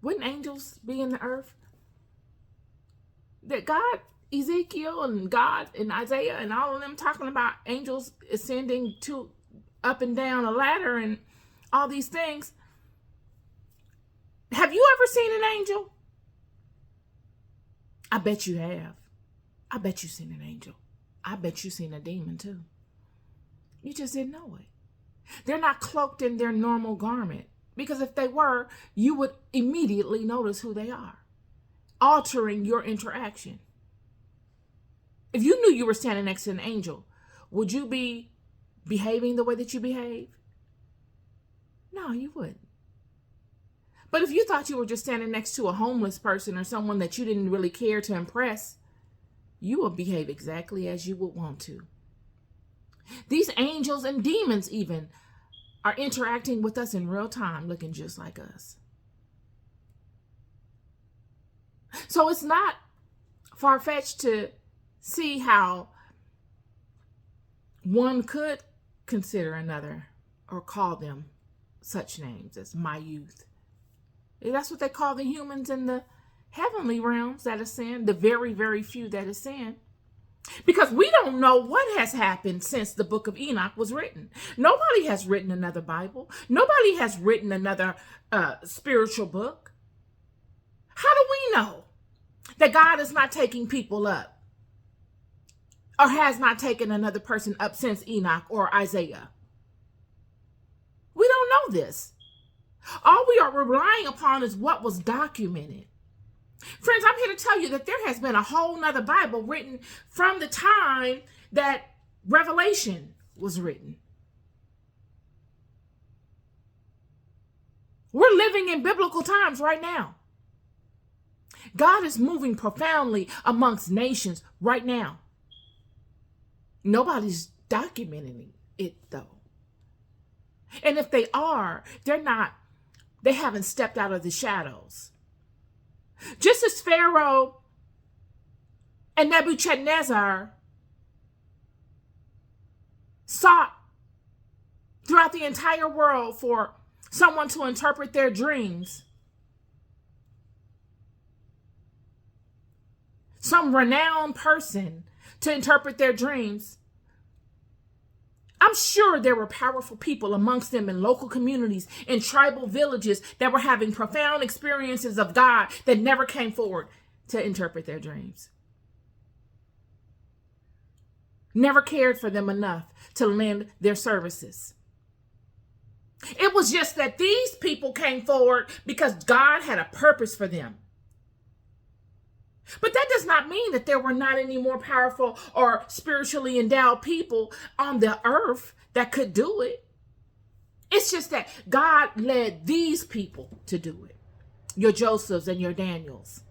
Wouldn't angels be in the earth? That God, Ezekiel and God and Isaiah and all of them talking about angels ascending to up and down a ladder and all these things. Have you ever seen an angel? I bet you have. I bet you seen an angel. I bet you seen a demon too. You just didn't know it. They're not cloaked in their normal garment, because if they were, you would immediately notice who they are, altering your interaction. If you knew you were standing next to an angel, would you be behaving the way that you behave? No, you wouldn't. But if you thought you were just standing next to a homeless person or someone that you didn't really care to impress, you would behave exactly as you would want to. These angels and demons even are interacting with us in real time, looking just like us. So it's not far-fetched to see how one could consider another or call them such names as my youth. That's what they call the humans in the heavenly realms that ascend, the very, very few that ascend. Because we don't know what has happened since the book of Enoch was written. Nobody has written another Bible. Nobody has written another spiritual book. How do we know that God is not taking people up or has not taken another person up since Enoch or Isaiah? We don't know this. All we are relying upon is what was documented. Friends, I'm here to tell you that there has been a whole nother Bible written from the time that Revelation was written. We're living in biblical times right now. God is moving profoundly amongst nations right now. Nobody's documenting it though. And if they are, they haven't stepped out of the shadows. Just as Pharaoh and Nebuchadnezzar sought throughout the entire world for someone to interpret their dreams, some renowned person to interpret their dreams, I'm sure there were powerful people amongst them in local communities, in tribal villages that were having profound experiences of God that never came forward to interpret their dreams. Never cared for them enough to lend their services. It was just that these people came forward because God had a purpose for them. But that does not mean that there were not any more powerful or spiritually endowed people on the earth that could do it. It's just that God led these people to do it. Your Josephs and your Daniels.